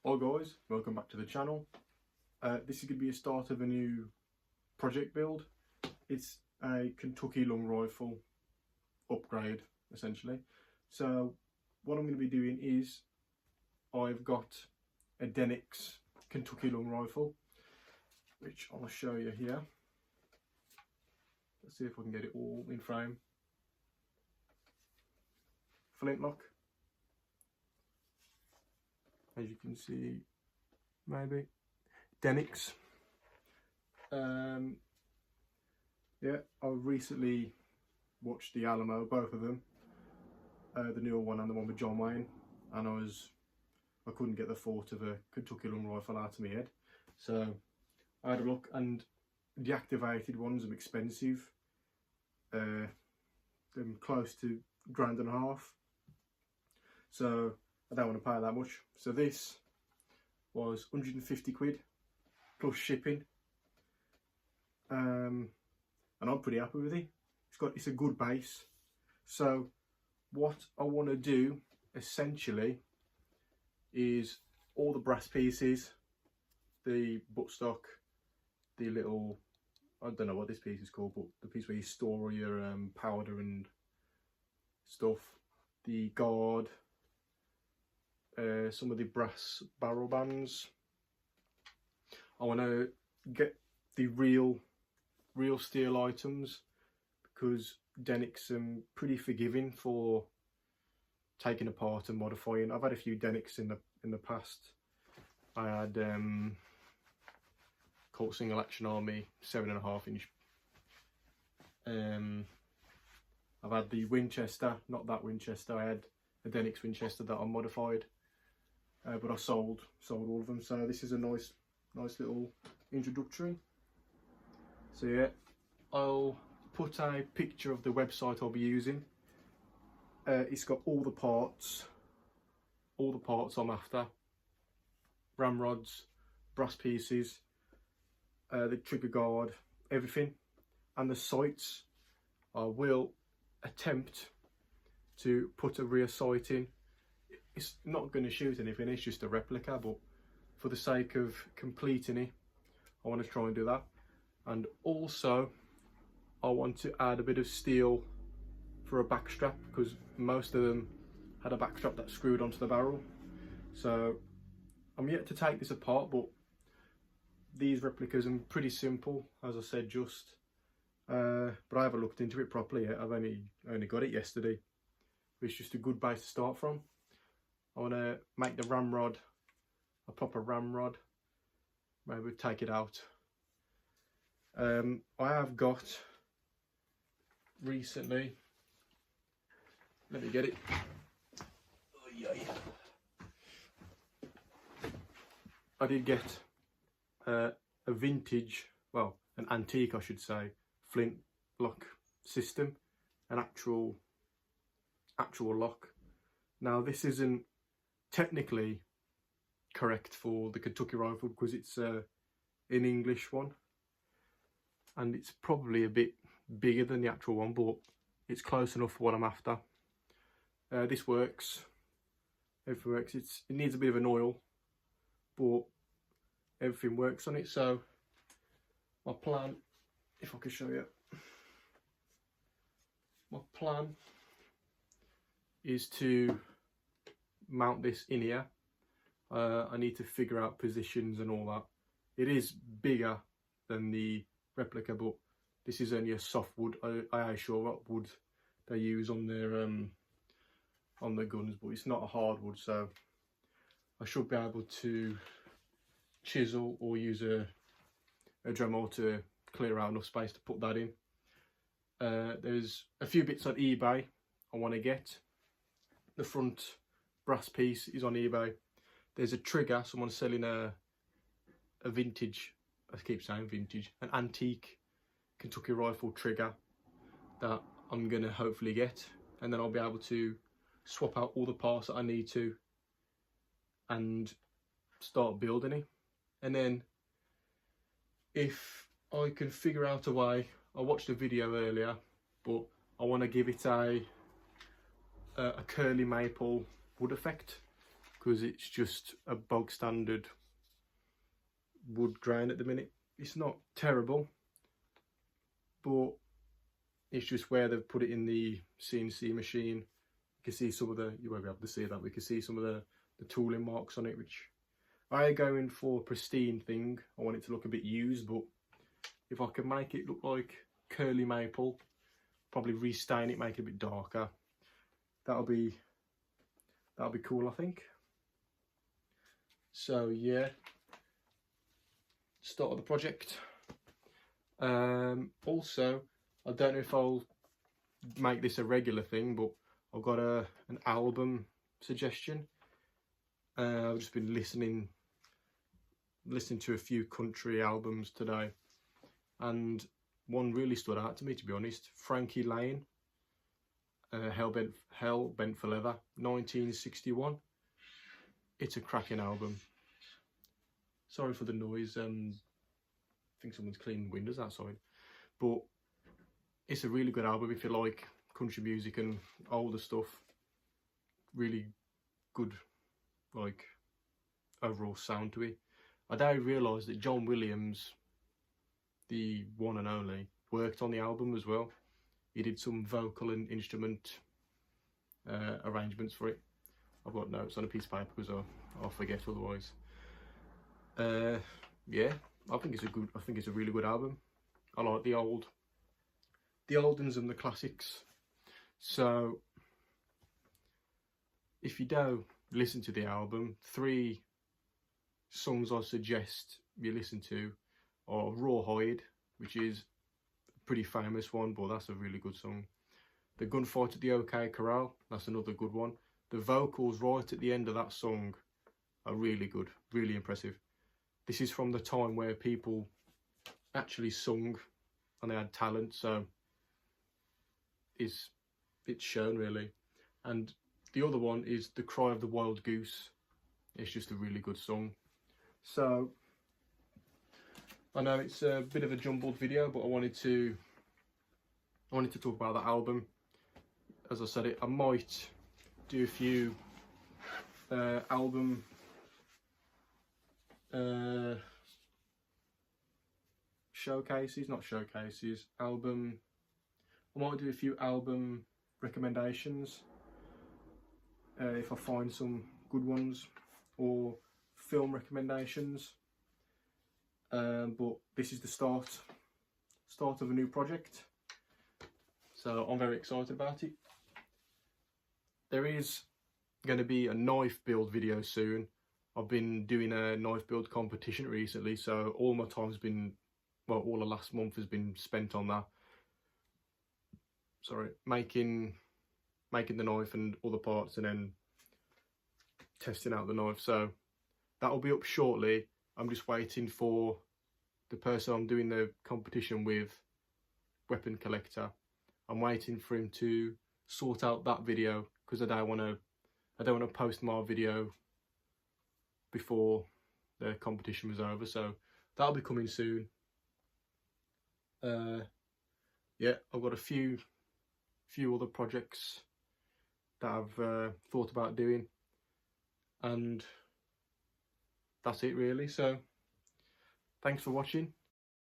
Hi guys, welcome back to the channel. This is going to be a start of a new project build. It's a Kentucky long rifle upgrade essentially. So what I'm going to be doing is I've got a Denix Kentucky long rifle, which I'll show you here. Let's see if I can get it all in frame. Flintlock, as you can see, maybe Denix. Yeah, I recently watched The Alamo, both of them, the newer one and the one with John Wayne, and I couldn't get the thought of a Kentucky long rifle out of my head, so I had a look, and the activated ones are expensive. They're close to £1.5, so I don't want to pay that much. So this was 150 quid plus shipping, and I'm pretty happy with it. It's a good base. So what I want to do essentially is all the brass pieces, the buttstock, the little, I don't know what this piece is called, but the piece where you store your powder and stuff, the guard, some of the brass barrel bands. I want to get the real steel items, because Denix pretty forgiving for taking apart and modifying. I've had a few Denix in the past. I had Colt Single Action Army 7.5 inch. I've had the Winchester, not that Winchester. I had a Denix Winchester that I modified, but I sold all of them. So this is a nice little introductory. So yeah, I'll put a picture of the website I'll be using. It's got all the parts I'm after: ramrods, brass pieces, the trigger guard, everything, and the sights. I will attempt to put a rear sight in. It's not going to shoot anything, it's just a replica, but for the sake of completing it, I want to try and do that. And also I want to add a bit of steel for a back strap, because most of them had a back strap that screwed onto the barrel. So I'm yet to take this apart, but these replicas are pretty simple, as I said, but I haven't looked into it properly yet. I've only got it yesterday. It's just a good base to start from. I want to make the ramrod a proper ramrod. Maybe take it out. I have got recently, let me get it. Oh, yeah. I did get a vintage, well, an antique I should say, flintlock system, an actual lock. Now this isn't technically correct for the Kentucky rifle, because it's an English one, and it's probably a bit bigger than the actual one, but it's close enough for what I'm after. This works, everything works. It needs a bit of an oil, but everything works on it. So my plan, if I could show you, my plan is to mount this in here. I need to figure out positions and all that. It is bigger than the replica, but this is only a soft wood. I ain't sure what wood they use on their guns, but it's not a hardwood, so I should be able to chisel or use a Dremel to clear out enough space to put that in. There's a few bits on eBay I want to get. The front brass piece is on eBay. There's a trigger, someone's selling a vintage, I keep saying vintage, an antique Kentucky rifle trigger that I'm going to hopefully get, and then I'll be able to swap out all the parts that I need to and start building it. And then if I can figure out a way, I watched a video earlier, but I want to give it a curly maple wood effect, because it's just a bog standard wood grain at the minute. It's not terrible, but it's just where they've put it in the CNC machine. You can see some of the, you won't be able to see that, we can see some of the tooling marks on it, which I go in for a pristine thing. I want it to look a bit used, but if I can make it look like curly maple, probably restain it, make it a bit darker, that'll be cool, I think. So yeah, start of the project. Also, I don't know if I'll make this a regular thing, but I've got an album suggestion. I've just been listening to a few country albums today, and one really stood out to me, to be honest. Frankie Lane, Hell Bent for Leather, 1961. It's a cracking album. Sorry for the noise, I think someone's cleaning windows outside. But it's a really good album if you like country music and older stuff. Really good, like, overall sound to it. I don't realise that John Williams, the one and only, worked on the album as well. He did some vocal and instrument arrangements for it. I've got notes on a piece of paper because I'll forget otherwise. Yeah, I think it's a really good album. I like the old ones and the classics. So if you do listen to the album, 3 songs I suggest you listen to are Rawhide, which is a pretty famous one, but that's a really good song. The Gunfight at the OK Corral, that's another good one. The vocals right at the end of that song are really good, really impressive. This is from the time where people actually sung and they had talent, so it's shown really. And the other one is The Cry of the Wild Goose. It's just a really good song. So I know it's a bit of a jumbled video, but I wanted to talk about that album. As I said, I might do a few album I might do a few album recommendations if I find some good ones, or film recommendations. But this is the start of a new project, so I'm very excited about it. There is going to be a knife build video soon. I've been doing a knife build competition recently, so all my time's been, well, all the last month has been spent on that. Sorry, making the knife and all the parts, and then testing out the knife. So that'll be up shortly. I'm just waiting for the person I'm doing the competition with, Weapon Collector. I'm waiting for him to sort out that video, because I don't want to post my video before the competition was over. So that'll be coming soon. Yeah, I've got a few other projects that I've thought about doing, and that's it really. So thanks for watching.